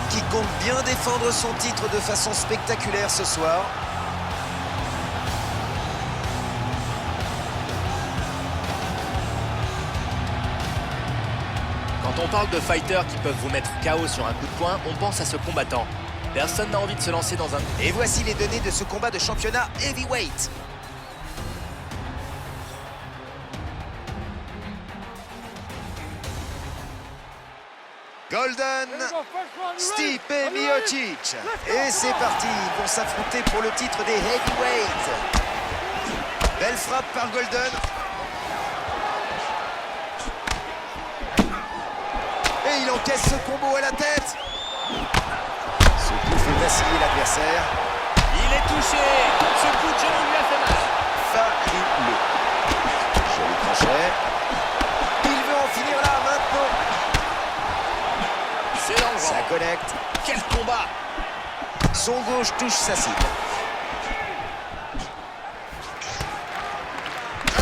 Qui compte bien défendre son titre de façon spectaculaire ce soir. Quand on parle de fighters qui peuvent vous mettre KO sur un coup de poing, on pense à ce combattant. Personne n'a envie de se lancer dans un... Et voici les données de ce combat de championnat heavyweight. Golden, Stipe Miocic. Et c'est parti, ils vont s'affronter pour le titre des heavyweights. Belle frappe par Golden. Et il encaisse ce combo à la tête. Ce coup fait vaciller l'adversaire. Il est touché. Ce coup de genou lui a fait mal. Fabuleux. Joli crochet. Il veut en finir là maintenant. C'est dans le Ça vent. connecte. Quel combat! Son gauche touche sa cible.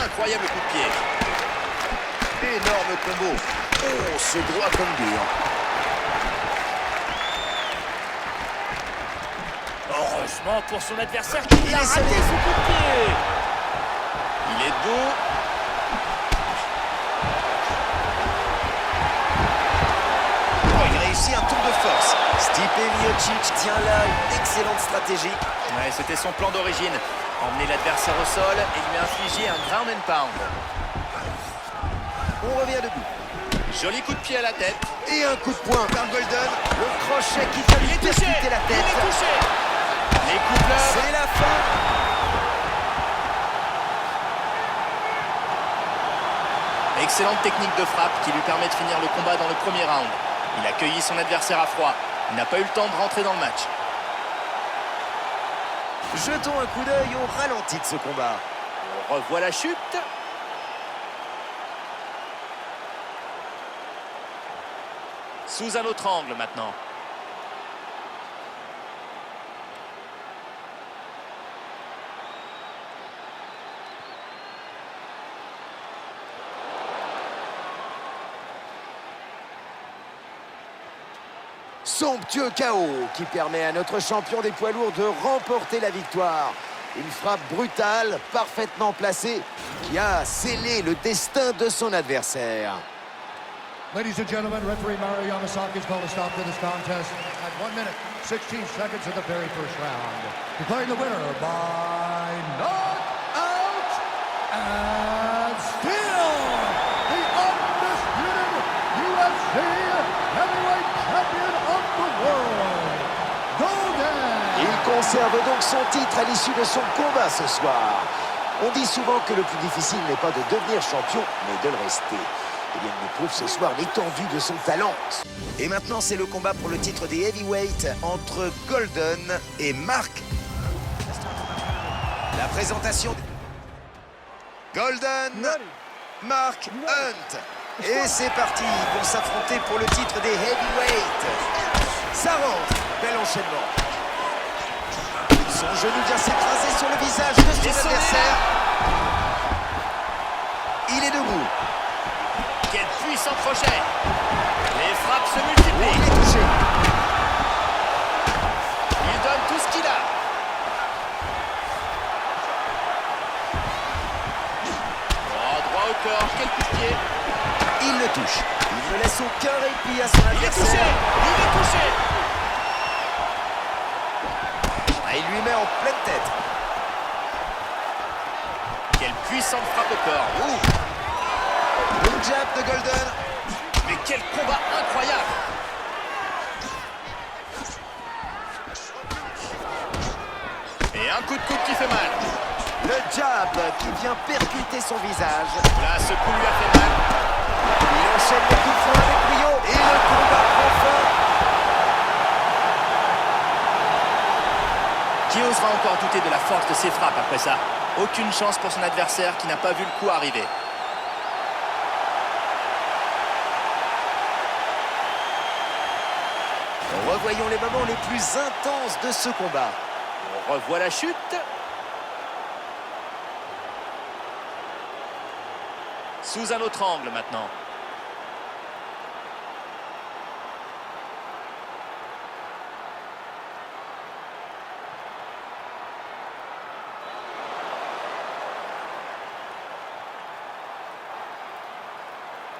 Incroyable coup de pied. Énorme combo. Oh, ce droit comme dur. Heureusement pour son adversaire qui Il a est raté sauté. ce coup de pied. Il est dos. Oh, il réussit un tour de force. Stipe Miocic tient là une excellente stratégie. Ouais, c'était son plan d'origine. Emmener l'adversaire au sol et lui infliger un ground and pound. On revient debout. Joli coup de pied à la tête. Et un coup de poing par Golden. Le crochet qui vient Il lui est touché. percuter la Il tête. est touché. Les coups de l'œuvre. C'est la fin. Excellente technique de frappe qui lui permet de finir le combat dans le premier round. Il a cueilli son adversaire à froid. Il n'a pas eu le temps de rentrer dans le match. Jetons un coup d'œil au ralenti de ce combat. On revoit la chute. Sous un autre angle maintenant. Somptueux KO qui permet à notre champion des poids lourds de remporter la victoire. Une frappe brutale, parfaitement placée, qui a scellé le destin de son adversaire. Ladies and gentlemen, referee Mario Yamasaki has called a stop to this contest at 1 minute, 16 seconds of the very first round. Declaring the winner by knockout and still the undisputed UFC heavyweight champion of the world, Golden. Il conserve donc son titre à l'issue de son combat ce soir. On dit souvent que le plus difficile n'est pas de devenir champion, mais de le rester. Eh bien, il nous prouve ce soir l'étendue de son talent. Et maintenant, c'est le combat pour le titre des heavyweights entre Golden et Mark. La présentation. Golden, Mark Hunt. Et c'est parti, ils vont s'affronter pour le titre des heavyweights. Ça rentre, bel enchaînement. Son genou vient s'écraser sur le visage de son adversaire. Il est debout. Quel puissant crochet. Les frappes se Oh, multiplient. il est touché. Il donne tout ce qu'il a. Oh, droit au corps, quel coup de pied. Il le touche. Il ne laisse aucun répit à son Il est touché. adversaire. Il est touché. Ah, il lui met en pleine tête. Quelle puissante frappe au corps. Ouh. Le jab de Golden. Mais quel combat incroyable. Et un coup de coude qui fait mal. Le jab qui vient percuter son visage. Là, ce coup lui a fait mal. Il enchaîne les coups de poing avec brio. Et le combat prend fin. Qui osera encore douter de la force de ses frappes après ça? Aucune chance pour son adversaire qui n'a pas vu le coup arriver. Revoyons les moments les plus intenses de ce combat. On revoit la chute. Sous un autre angle maintenant.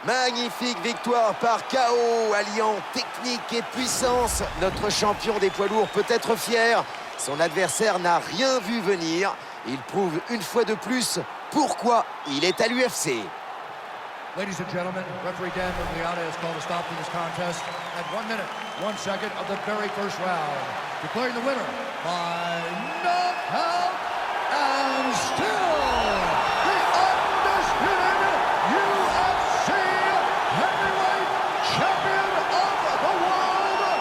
Magnifique victoire par KO, alliant technique et puissance. Notre champion des poids lourds peut être fier. Son adversaire n'a rien vu venir. Il prouve une fois de plus pourquoi il est à l'UFC. Ladies and gentlemen, referee Dan Miragliotta has called a stop to this contest at 1 minute, 1 second of the very first round. Declaring the winner by knockout and still the undisputed UFC heavyweight champion of the world,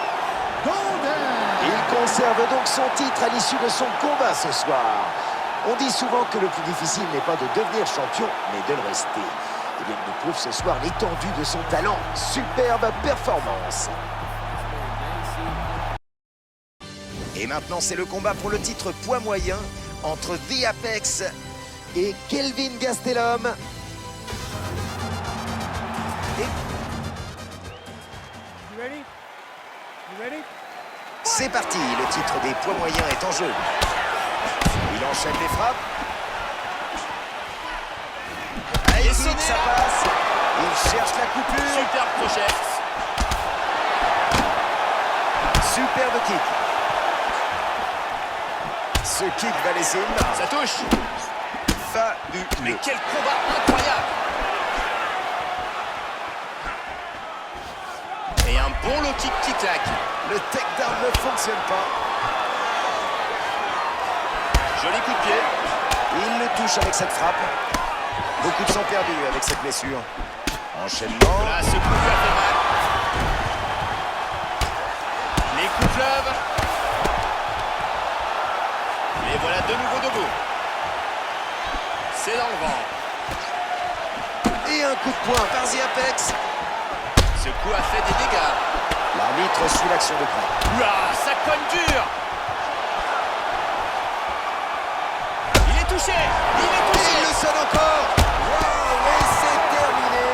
Golden. Il conserve donc son titre à l'issue de son combat ce soir. On dit souvent que le plus difficile n'est pas de devenir champion, mais de le rester. Eh bien, il nous prouve ce soir l'étendue de son talent. Superbe performance. Et maintenant, c'est le combat pour le titre poids moyen entre The Apex et Kelvin Gastelum. C'est parti, le titre des poids moyens est en jeu. Il enchaîne les frappes. Il sonne, ça passe. Il cherche la coupure. Superbe crochet. Superbe kick. Ce kick va laisser une marque. Ça touche. Fabuleux. Mais quel combat incroyable. Et un bon low kick qui claque. Le takedown ne fonctionne pas. Joli coup de pied. Il le touche avec cette frappe. Beaucoup de sang perdu avec cette blessure. Enchaînement. Là, ce coup lui a fait mal. Les coups pleuvent. Et voilà de nouveau debout. C'est dans le vent. Et un coup de poing par The Apex. Ce coup a fait des dégâts. L'arbitre suit l'action de près. Oula, ça cogne dur. Il est touché. Il est Et touché. il le sonne encore. Wow, et c'est terminé.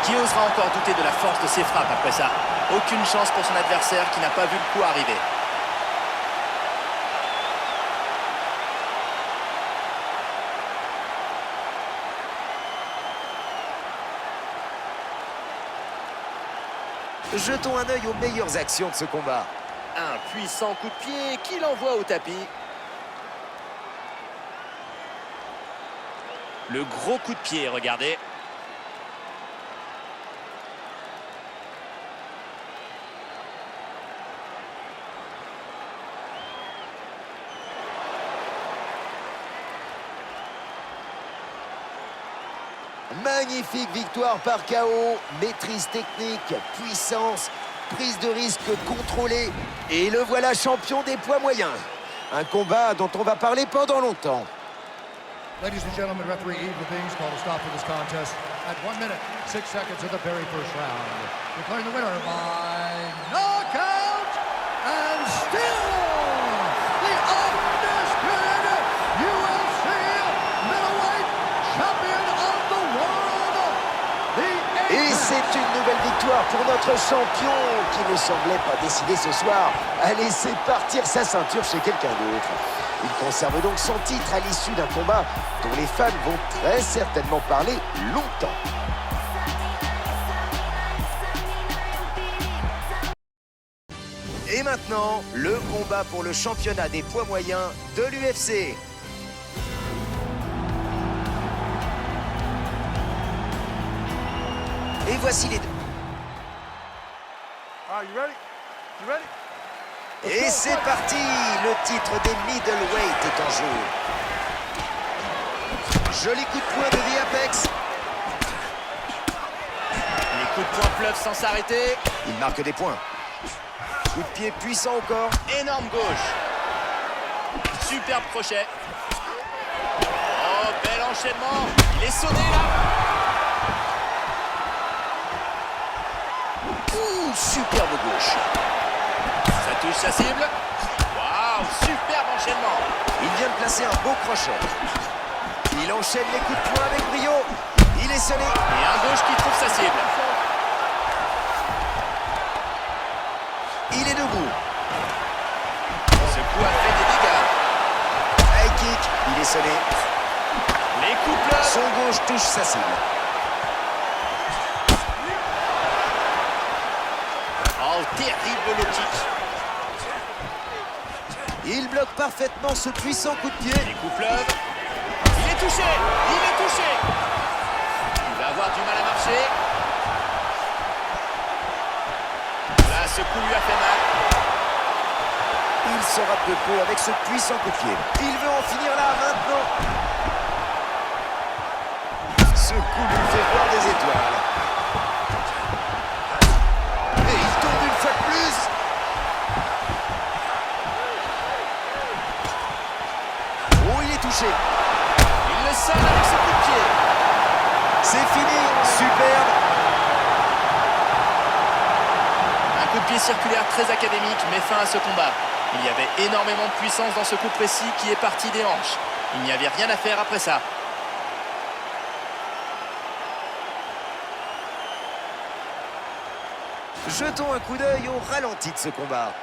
Qui osera encore douter de la force de ses frappes après ça? Aucune chance pour son adversaire qui n'a pas vu le coup arriver. Jetons un œil aux meilleures actions de ce combat. Un puissant coup de pied qui l'envoie au tapis. Le gros coup de pied, regardez. Magnifique victoire par KO, maîtrise technique, puissance, prise de risque contrôlée. Et le voilà champion des poids moyens. Un combat dont on va parler pendant longtemps. Ladies and gentlemen, referee Eve Levines called a stop to this contest at 1 minute, 6 seconds of the very first round. Declaring the winner by knockout and still the undisputed UFC middleweight champion of the world, the Et c'est une nouvelle victoire pour notre champion qui ne semblait pas décider ce soir à laisser partir sa ceinture chez quelqu'un d'autre. Il conserve donc son titre à l'issue d'un combat dont les fans vont très certainement parler longtemps. Et maintenant, le combat pour le championnat des poids moyens de l'UFC. Et voici les deux. Et c'est parti! Le titre des middleweight est en jeu. Joli coup de poing de The Apex. Les coups de poing pleuvent sans s'arrêter. Il marque des points. Coup de pied puissant au corps. Énorme gauche. Superbe crochet. Oh, bel enchaînement. Il est sonné là. Ouh, superbe gauche. Ça touche sa cible. Waouh, superbe enchaînement. Il vient de placer un beau crochet. Il enchaîne les coups de poing avec brio. Il est sonné. Et un gauche qui trouve sa cible. Il est debout. Ce coup a fait des dégâts. High kick. Il est sonné. Les coups pleuvent. Son gauche touche sa cible. Oh, terrible low kick. Il bloque parfaitement ce puissant coup de pied. Les coups pleuvent. Il est touché. Il est touché. Il va avoir du mal à marcher. Là, ce coup lui a fait mal. Il se rate de peu avec ce puissant coup de pied. Il veut en finir là, maintenant. Ce coup lui fait voir des étoiles. Et il tombe une fois de plus. Oh, il est touché. Il le sonne avec ce coup de pied. C'est fini. Superbe. Un coup de pied circulaire très académique met fin à ce combat. Il y avait énormément de puissance dans ce coup précis qui est parti des hanches. Il n'y avait rien à faire après ça. Jetons un coup d'œil au ralenti de ce combat.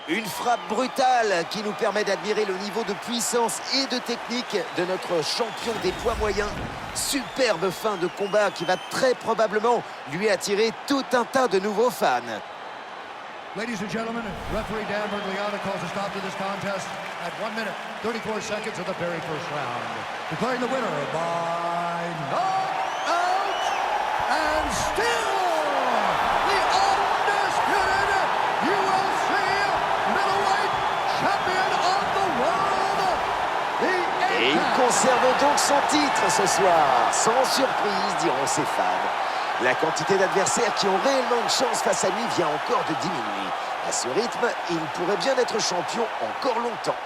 Une frappe brutale qui nous permet d'admirer le niveau de puissance et de technique de notre champion des poids moyens. Superbe fin de combat qui va très probablement lui attirer tout un tas de nouveaux fans. Ladies and gentlemen, referee Dan Bergliana calls a stop to this contest at 1 minute, 34 seconds of the very first round. Declaring the winner by knockout and still the undisputed UFC middleweight champion of the world, the Et il conserve donc son titre ce soir, sans surprise, diront ses fans. La quantité d'adversaires qui ont réellement une chance face à lui vient encore de diminuer. À ce rythme, il pourrait bien être champion encore longtemps.